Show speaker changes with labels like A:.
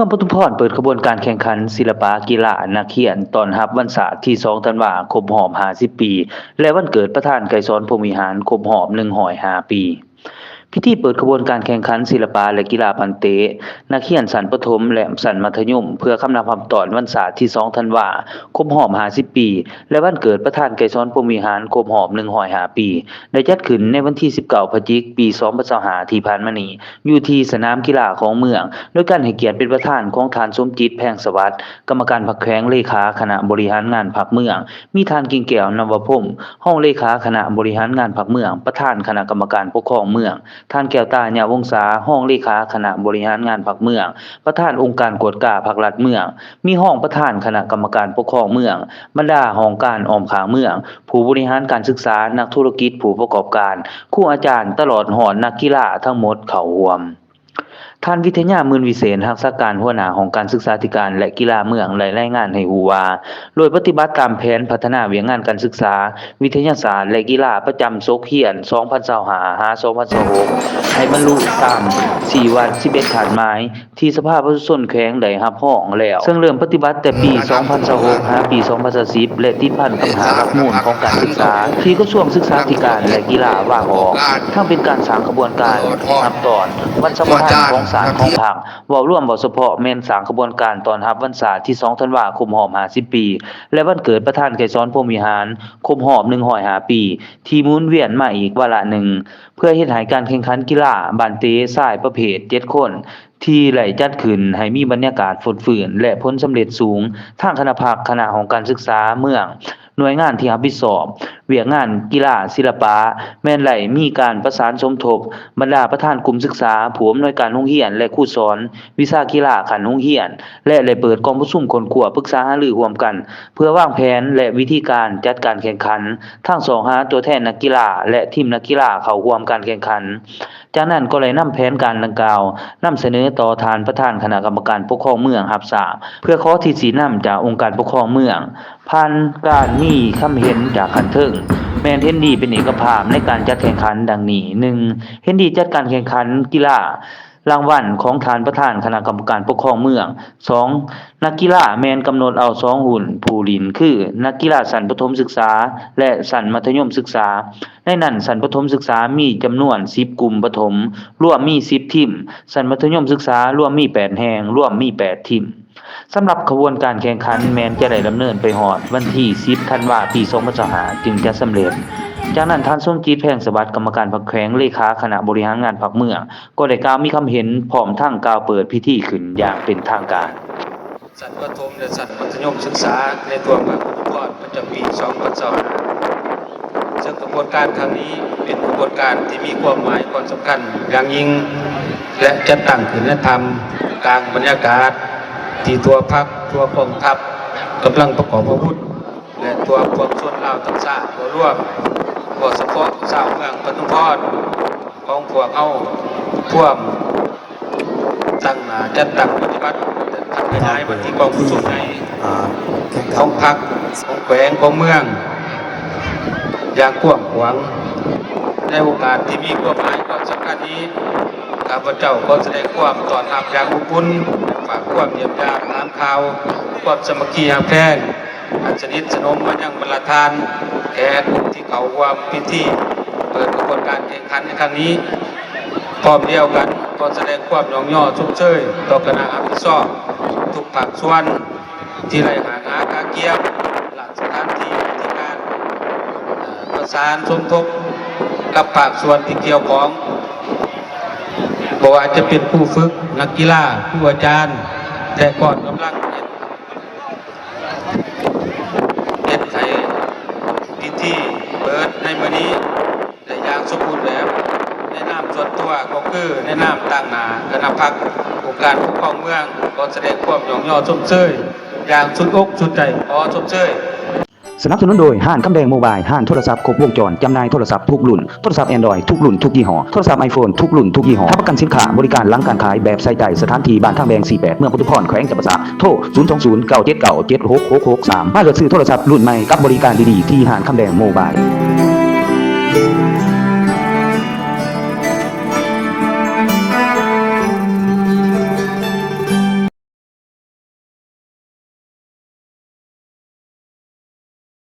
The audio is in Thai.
A: องปทุมพรเปิดขบวนการแข่งขันศิลปะกีฬานักเขียนต้อนรับวันศาสตร์ที่2ธันวาคมรอบ50ปีและวันเกิดประธานไกรสอนพรหมวิหารครบรอบ105ปีพิธีเปิดขบวนการแข่งขันศิลปะและกีฬาพันเตะนักเขียนชั้นประถมและชั้นมัธยมเพื่อคำนับตอนวันศาสตร์ที่2ธันวาคมรอบ50ปีและวันเกิดประธานไกรสอนพรหมวิหารครบรอบ105ปีได้จัดขึ้นในวันที่19พฤศจิกายนปี2025ที่ผ่านมานี้อยู่ที่สนามกีฬาของเมืองโดยการให้เกียรติเป็นประธานของท่านสมจิตแพงสวัสดิ์กรรมการพรรคแขวงเลขาคณะบริหารงานพรรคเมืองมีท่านกิ่งแก้วนวพงศ์ห้องเลขาคณะบริหารงานพรรคเมืองประธานคณะกรรมการปกครองเมืองท่านแก้วตาญาวงศาห้องเลขาคณะบริหารงานพรรคเมืองประธานองค์การกวดกาพรรครัฐเมืองมีห้องประธานคณะกรรมการปกครองเมืองบรรดาห้องการออมขางเมืองผู้บริหารการศึกษานักธุรกิจผู้ประกอบการครูอาจารย์ตลอดหอดนักกีฬาทั้งหมดเข้าร่วมท่านวิทยามื่นวิเศษรักษาการหัวหน้าของการศึกษาธิการและกีฬาเมืองได้รายงานให้ฮู้ว่าโดยปฏิบัติตามแผนพัฒนาเวียงงานการศึกษาวิทยาศาสตร์และกีฬาประจำโซกเขียน2025-2026ให้บรรลุตาม4วัน11ฐานไม้ที่สภาประชาชนแขวงได้รับร้องแล้วซึ่งเริ่มปฏิบัติแต่ปี2026หาปี2020และติดพันกับหาหลักมูลของการศึกษาที่กระทรวงศึกษาธิการและกีฬาวางออกทั้งเป็นการสร้างขบวนการนับตอนวันสำคัญของศาสตร์ของภาคเว้าร่วมเว้าเฉพาะแม่นสร้างขบวนการต้อนรับวันศาสตร์ที่2ธันวาคมรอบ50ปีและวันเกิดประธานไกรสอนพรหมวิหารครบรอบ105ปีที่หมุนเวียนมาอีกวาระหนึ่งเพื่อเฮ็ดให้การแข่งขันกีฬาบานเตชายประเภท7คนที่ได้จัดขึ้นให้มีบรรยากาศฟดฟื้นและผลสำเร็จสูงทางคณะภาคคณะของการศึกษาเมืองหน่วยงานที่รับผิดชอบเวียกงานกีฬาศิลปะแม่นได้มีการประสานสมทบบรรดาประธานกลุ่มศึกษาผู้อำนวยการโรงเรียนและครูสอนวิชากีฬาขั้นโรงเรียนและได้เปิดกองประชุมคนขัวปรึกษาหารือร่วมกันเพื่อวางแผนและวิธีการจัดการแข่งขันทั้งสองหาตัวแทนนักกีฬาและทีมนักกีฬาเข้าร่วมการแข่งขันจากนั้นก็เลยนำแผนการดังกล่าวนำเสนอต่อทานประธานคณะกรรมการปกครองเมืองรับทราบเพื่อขอที่สินำจากองค์การปกครองเมืองผ่านการมีคำเห็นจากขั้นเทิงแม่นเห็นดีเป็นเอกภาพในการจัดแข่งขันดังนี้ 1. เห็นดีจัดการแข่งขันกีฬารางวัลของทานประธานคณะกรรมการปกครองเมือง 2. นักกีฬาแม่นกำหนดเอา2หุ้นผู้เล่นคือนักกีฬาชั้นประถมศึกษาและชั้นมัธยมศึกษาในนั้นชั้นประถมศึกษามีจำนวน10กลุ่มประถมรวมมี10ทีมชั้นมัธยมศึกษารวมมี8แห่งรวมมี8ทีมสำหรับขบวนการแข่งขันแม้นจะได้ดำเนินไปฮอดวันที่10ธันวาคมปี2025จึงจะสำเร็จจากนั้นท่านสมจิตแพงสวัสดิ์กรรมการพรรคแขวงเลขาคณะบริหารงานพรรคเมืองก็ได้กล่าวมีคำเห็นพร้อมทั้งกล่าวเปิดพิธีขึ้นอย่างเป็นทางการ
B: ชั้นประถมและชั้นมัธยมศึกษาในตัวเมืองอุดรประจำปี2025ซึ่งกระบวนการครั้งนี้เป็นกระบวนการที่มีความหมายความสำคัญอย่างยิ่งและจะตั้งขึ้นและทำกลางบรรยากาศที่ตัวพรรคตัวกองทัพกำลังประกอบอาวุธและตัวพวกชนลาวทั้งชาติตัวร่วมพวกเฉพาะชาวเมืองปทุมพรของพวกเอาท่วมตั้งหน้าจัดตั้งปฏิบัติทำขยายมาที่กองผู้ชมในของพรรคของแขวงของเมืองอย่างกว้างขวางในโอกาสที่มีความหมายความสำคัญนี้ข้าพเจ้าก็แสดงความต้อนรับอย่างอบอุ่นฝากความเยี่ยมยามถามข่าวความสามัคคีหักแพงอันสนิทสนมมายังบรรดาทานแขกที่เขาร่วมพิธีเปิดกระบวนการแข่งขันในครั้งนี้พร้อมเดียวกันก็แสดงความยอมย่อชมเชยต่อคณะรับผิดชอบทุกภาคส่วนที่ได้หางานการเกี่ยวหลักสถานที่ที่การประสานสมทบกับภาคส่วนที่เกี่ยวข้องบอกว่าจะเป็นผู้ฝึกนักกีฬาผู้อาจารย์แต่ก่อนกำลังเฮ็ดให้พิธีเปิดในมื้อนี้ได้อย่างสมบูรณ์แบบในนามส่วนตัวก็คือในนามตั้งหน้าคณะพรรคองค์การปกครองเมืองก็แสดงความยอมย่อชมเชยอย่างสุดอกสุดใจขอชมเชย
A: สนับสนุนโดยห้างคำแดงโมบายห้างโทรศัพท์ครบวงจรจำหน่ายโทรศัพท์ทุกรุ่นโทรศัพท์ Android ทุกรุ่นทุกยี่ห้อโทรศัพท์ iPhone ทุกรุ่นทุกยี่ห้อรับประกันสินค้าบริการหลังการขายแบบใส่ใจสถานที่บ้านทางแดง48เมืองปทุมพรแขวงจำปาสักโทร020 979 7663มาเลือกซื้อโทรศัพท์รุ่นใหม่กับบริการดีๆที่ห้างคำแดงโมบาย